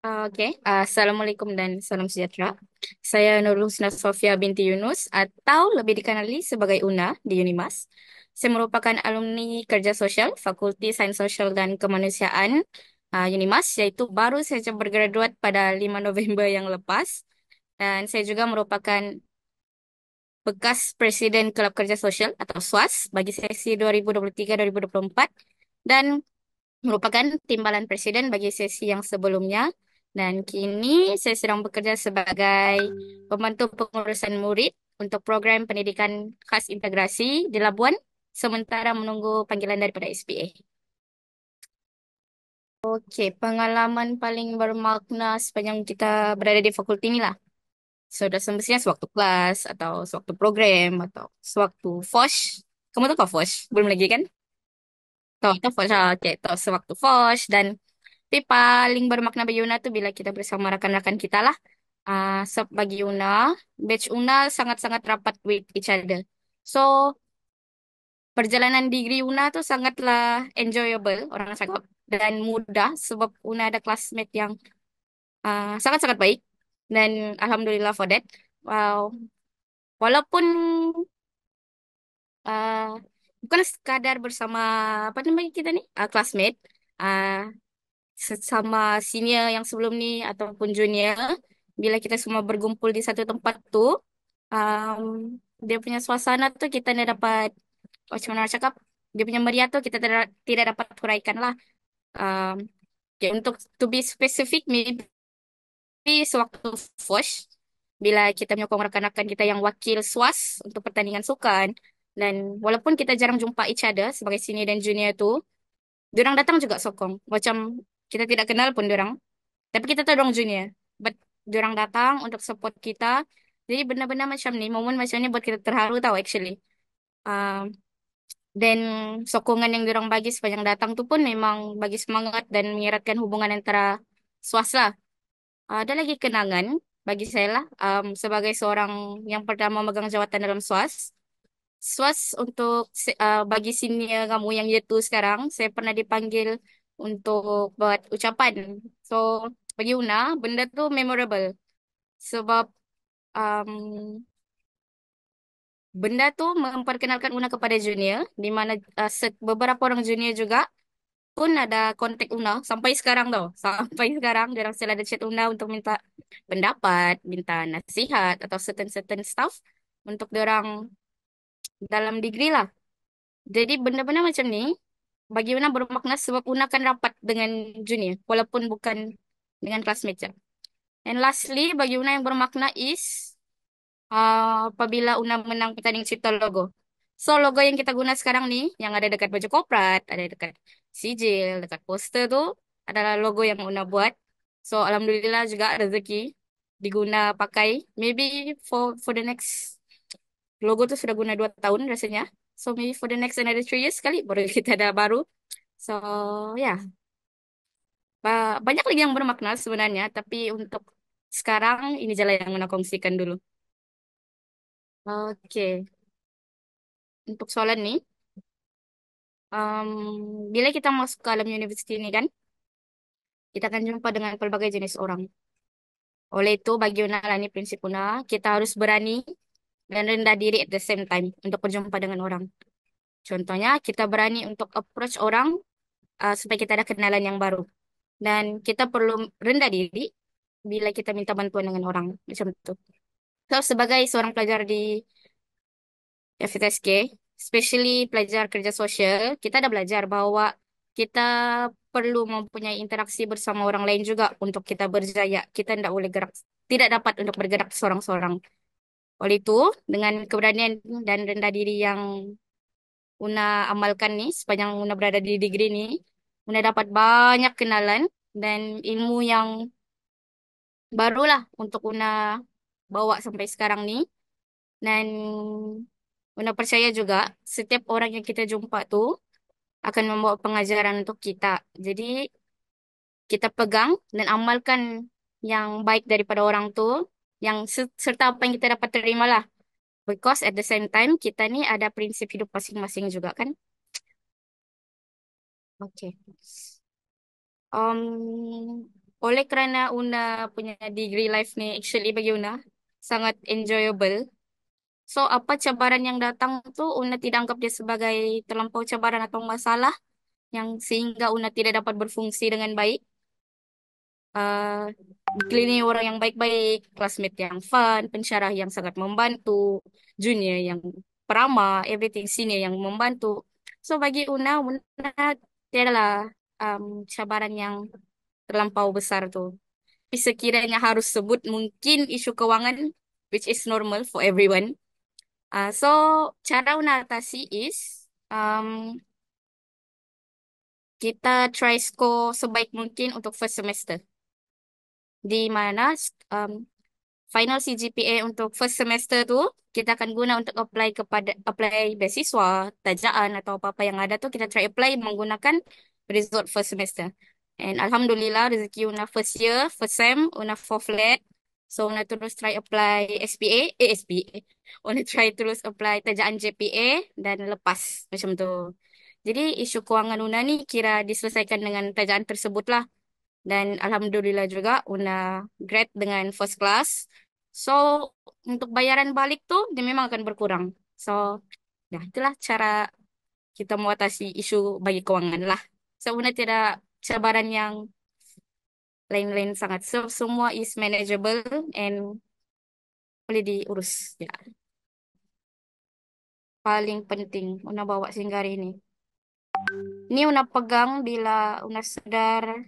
Assalamualaikum dan salam sejahtera. Saya Nurul Husna Sofia binti Yunus atau lebih dikenali sebagai Una di Unimas. Saya merupakan alumni kerja sosial Fakulti Sains Sosial dan Kemanusiaan Unimas, yaitu baru saja bergraduat pada 5 November yang lepas. Dan saya juga merupakan bekas Presiden Kelab Kerja Sosial atau SWAS bagi sesi 2023-2024 dan merupakan timbalan presiden bagi sesi yang sebelumnya, dan kini saya sedang bekerja sebagai pembantu pengurusan murid untuk program pendidikan khas integrasi di Labuan sementara menunggu panggilan daripada SPA. Okey, pengalaman paling bermakna sepanjang kita berada di fakulti ni lah. Sudah semestinya sewaktu kelas atau sewaktu program atau sewaktu FOSH. Kamu tahu kau FOSH? Belum lagi kan? Tahu FOSH. Okey, tahu sewaktu FOSH. Dan tapi paling bermakna bagi Una tuh bila kita bersama rakan-rakan kita lah. Bagi Una, batch Una sangat-sangat rapat with each other. So, perjalanan degree Una tuh sangatlah enjoyable, orang cakap, dan mudah sebab Una ada classmate yang sangat-sangat baik. Dan Alhamdulillah for that. Wow. Walaupun uh, bukan sekadar bersama apa namanya kita nih, classmate, uh, sesama senior yang sebelum ni ataupun junior, bila kita semua berkumpul di satu tempat tuh, um, dia punya suasana tuh kita tidak dapat, macam mana nak cakap, dia punya meriah tuh kita tidak dapat huraikan lah. Um, okay, untuk to be specific, maybe sewaktu FOSH, bila kita menyokong rakan-rakan kita yang wakil SWAS untuk pertandingan sukan, dan walaupun kita jarang jumpa each other sebagai senior dan junior tuh, diorang datang juga sokong. Macam kita tidak kenal pun diorang. Tapi kita tahu dong junior. But diorang datang untuk support kita. Jadi benar-benar macam ni, momen macam ni buat kita terharu tau actually. Um, dan sokongan yang diorang bagi sepanjang datang tu pun memang bagi semangat dan mengeratkan hubungan antara swasta. Ada lagi kenangan bagi saya lah, sebagai seorang yang pertama megang jawatan dalam SWAS. SWAS untuk bagi senior kamu yang yaitu sekarang, saya pernah dipanggil untuk buat ucapan. So, bagi Una, benda tu memorable. Sebab um, benda tu memperkenalkan Una kepada junior, di mana beberapa orang junior juga pun ada kontak Una sampai sekarang tau. Sampai sekarang, dia orang still ada chat Una untuk minta pendapat, minta nasihat, atau certain stuff untuk dia orang dalam degree lah. Jadi benda-benda macam ni bagi Una bermakna sebab Una akan rapat dengan junior walaupun bukan dengan classmate je. And lastly, bagi Una yang bermakna is apabila Una menang pertandingan cipta logo. So logo yang kita guna sekarang ni yang ada dekat baju koprat, ada dekat sijil, dekat poster tu adalah logo yang Una buat. So alhamdulillah juga rezeki diguna pakai. Maybe for the next, logo tu sudah guna 2 tahun rasanya. So maybe for the next another 3 years kali baru kita ada baru. So, ya, banyak lagi yang bermakna sebenarnya, tapi untuk sekarang ini jalan yang nak kongsikan dulu. Oke, untuk soalan nih, bila kita masuk ke alam university ini kan, kita akan jumpa dengan pelbagai jenis orang. Oleh itu, bagi Una lah ini prinsip Una, kita harus berani dan rendah diri at the same time untuk berjumpa dengan orang. Contohnya, kita berani untuk approach orang supaya kita ada kenalan yang baru. Dan kita perlu rendah diri bila kita minta bantuan dengan orang. Macam itu. So, sebagai seorang pelajar di FTSK, especially pelajar kerja sosial, kita ada belajar bahwa kita perlu mempunyai interaksi bersama orang lain juga untuk kita berjaya. Kita tidak boleh gerak, tidak dapat untuk bergerak seorang-seorang. Oleh itu, dengan keberanian dan rendah diri yang Una amalkan nih, sepanjang Una berada di degree ini, Una dapat banyak kenalan dan ilmu yang barulah untuk Una bawa sampai sekarang nih. Dan Una percaya juga setiap orang yang kita jumpa tuh akan membawa pengajaran untuk kita. Jadi kita pegang dan amalkan yang baik daripada orang tuh, yang serta apa yang kita dapat terima lah. Because at the same time kita nih ada prinsip hidup masing-masing juga kan. Oke. oleh kerana Una punya degree life ni actually bagi Una sangat enjoyable. So, apa cabaran yang datang tu Una tidak anggap dia sebagai terlampau cabaran atau masalah yang sehingga Una tidak dapat berfungsi dengan baik. uh, Dikelilingi orang yang baik-baik, classmate yang fun, pensyarah yang sangat membantu, junior yang peramah, everything senior yang membantu. So bagi Una tiadalah cabaran yang terlampau besar tu. Tapi sekiranya harus sebut mungkin isu kewangan, which is normal for everyone. So cara Una atasi is kita try score sebaik mungkin untuk first semester. Di mana um, final CGPA untuk first semester tu kita akan guna untuk apply beasiswa, tajaan atau apa-apa yang ada tu kita try apply menggunakan result first semester. And Alhamdulillah rezeki Una first year, first sem, Una 4 flat. So Una terus try apply SPA. Una try terus apply tajaan JPA dan lepas macam tu. Jadi isu kewangan Una ni kira diselesaikan dengan tajaan tersebut lah. Dan Alhamdulillah juga Una grad dengan first class. So, untuk bayaran balik tuh dia memang akan berkurang. So, ya itulah cara kita mengatasi isu bagi keuangan lah. So, Una tidak cabaran yang lain-lain sangat. So, semua is manageable and boleh diurus. Ya, paling penting Una bawa sehingga hari ini. Ini Una pegang Una sedar,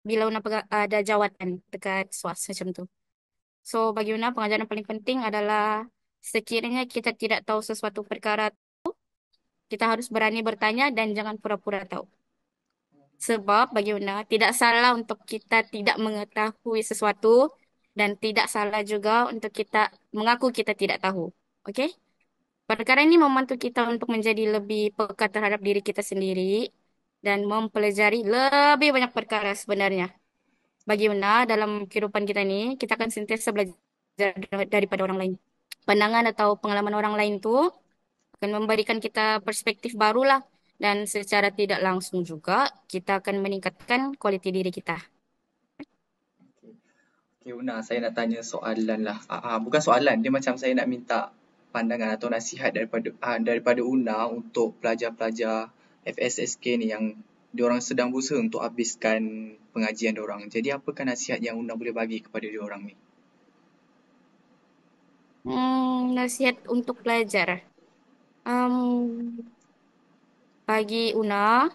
bila Una pegang ada jawatan dekat SWAS macam tu. So, bagi Una, pengajaran paling penting adalah sekiranya kita tidak tahu sesuatu perkara, kita harus berani bertanya dan jangan pura-pura tahu. Sebab bagi Una, tidak salah untuk kita tidak mengetahui sesuatu dan tidak salah juga untuk kita mengaku kita tidak tahu. Okey? Perkara ini membantu kita untuk menjadi lebih peka terhadap diri kita sendiri dan mempelajari lebih banyak perkara sebenarnya. Bagi Una, dalam kehidupan kita ni, kita akan sentiasa belajar daripada orang lain. Pandangan atau pengalaman orang lain tu akan memberikan kita perspektif barulah dan secara tidak langsung juga kita akan meningkatkan kualiti diri kita. Okay, Una, saya nak tanya soalan lah. Bukan soalan, dia macam saya nak minta pandangan atau nasihat daripada Una untuk pelajar-pelajar FSSK ni yang diorang sedang berusaha untuk habiskan pengajian diorang. Jadi apakah nasihat yang Una boleh bagi kepada diorang ni? Nasihat untuk pelajar. Bagi Una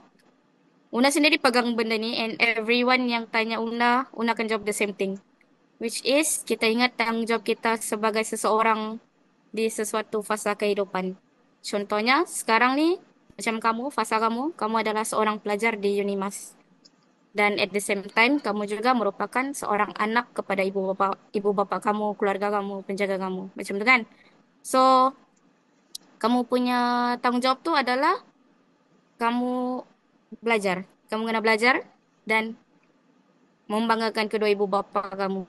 sendiri pegang benda ni and everyone yang tanya Una akan jawab the same thing. Which is kita ingat tanggungjawab kita sebagai seseorang di sesuatu fasa kehidupan. Contohnya sekarang ni macam kamu adalah seorang pelajar di Unimas. Dan at the same time kamu juga merupakan seorang anak kepada ibu bapa kamu, keluarga kamu, penjaga kamu. Macam tu kan? So, kamu punya tanggung jawab tu adalah kamu belajar. Kamu kena belajar dan membanggakan kedua ibu bapa kamu.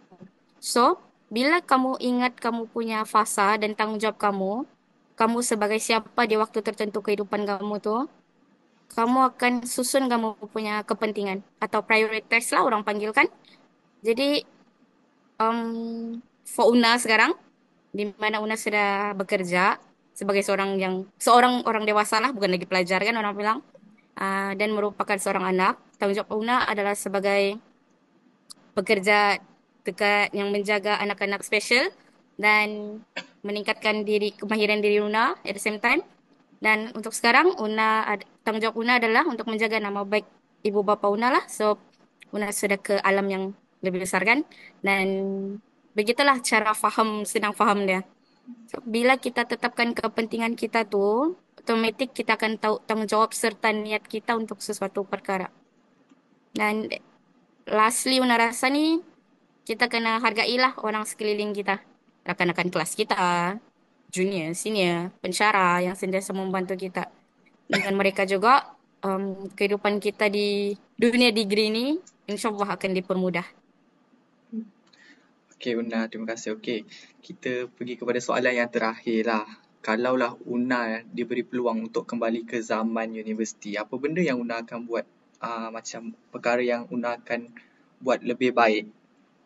So, bila kamu ingat kamu punya fasa dan tanggung jawab kamu sebagai siapa di waktu tertentu kehidupan kamu tu, kamu akan susun kamu punya kepentingan atau prioritas lah orang panggil kan. Jadi, for Una sekarang, di mana Una sudah bekerja sebagai seorang orang dewasa lah, bukan lagi pelajar kan orang bilang, dan merupakan seorang anak, tanggung jawab Una adalah sebagai pekerja dekat yang menjaga anak-anak special dan meningkatkan kemahiran diri Una at the same time. Dan untuk sekarang tanggung jawab Una adalah untuk menjaga nama baik ibu bapa Una lah. So Una sudah ke alam yang lebih besar kan. Dan begitulah cara senang faham dia. So, bila kita tetapkan kepentingan kita tu, otomatik kita akan tahu tanggung jawab serta niat kita untuk sesuatu perkara. Dan lastly Una rasa ni kita kena hargailah orang sekeliling kita. Rakan-rakan kelas kita, junior, senior, pensyarah yang sentiasa membantu kita. Dengan mereka juga, kehidupan kita di dunia degree ini, insya Allah akan dipermudah. Okay, Una, terima kasih. Okay, kita pergi kepada soalan yang terakhir lah. Kalaulah Una diberi peluang untuk kembali ke zaman universiti, apa benda yang Una akan buat, macam perkara yang Una akan buat lebih baik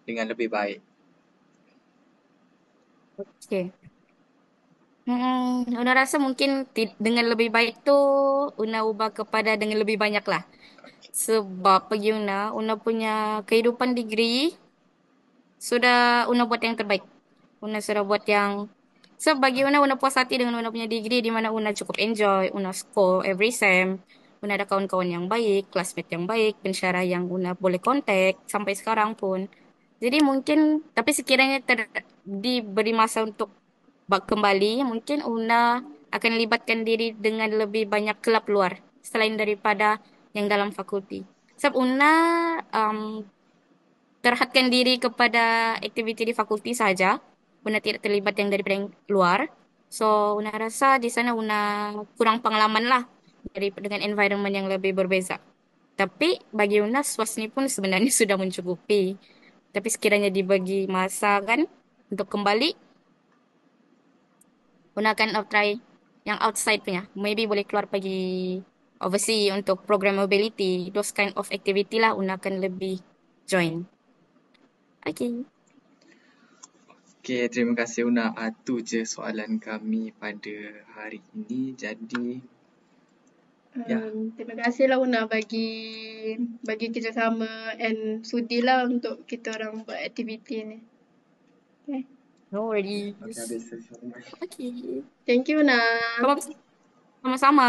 dengan lebih baik. Okay. Una rasa mungkin dengan lebih baik tuh Una ubah kepada dengan lebih banyak lah. Sebab bagi Una punya kehidupan degree sudah Una buat yang terbaik. Una sudah buat yang bagi Una puas hati dengan Una punya degree di mana Una cukup enjoy, Una score every sem, Una ada kawan-kawan yang baik, classmate yang baik, pensyarah yang Una boleh kontak sampai sekarang pun. Jadi mungkin tapi sekiranya diberi masa untuk kembali, mungkin Una akan libatkan diri dengan lebih banyak kelab luar selain daripada yang dalam fakulti. Sebab Una um, terhadkan diri kepada aktiviti di fakulti saja. Una tidak terlibat yang daripada yang luar. So, Una rasa di sana Una kurang pengalaman lah dengan environment yang lebih berbeza. Tapi bagi Una, SWAS ni pun sebenarnya sudah mencukupi. Tapi sekiranya dibagi masa kan untuk kembali, Una akan try yang outside punya. Maybe boleh keluar pergi overseas untuk program mobility. Those kind of activity lah Una akan lebih join. Okay. Okey, terima kasih Una. Itu je soalan kami pada hari ini. Jadi, ya, Terima kasih lah Una bagi kerjasama and sudilah untuk kita orang buat aktiviti ni. Okay. No okey worries. habis sesi. Okay. Thank you Una. Sama-sama.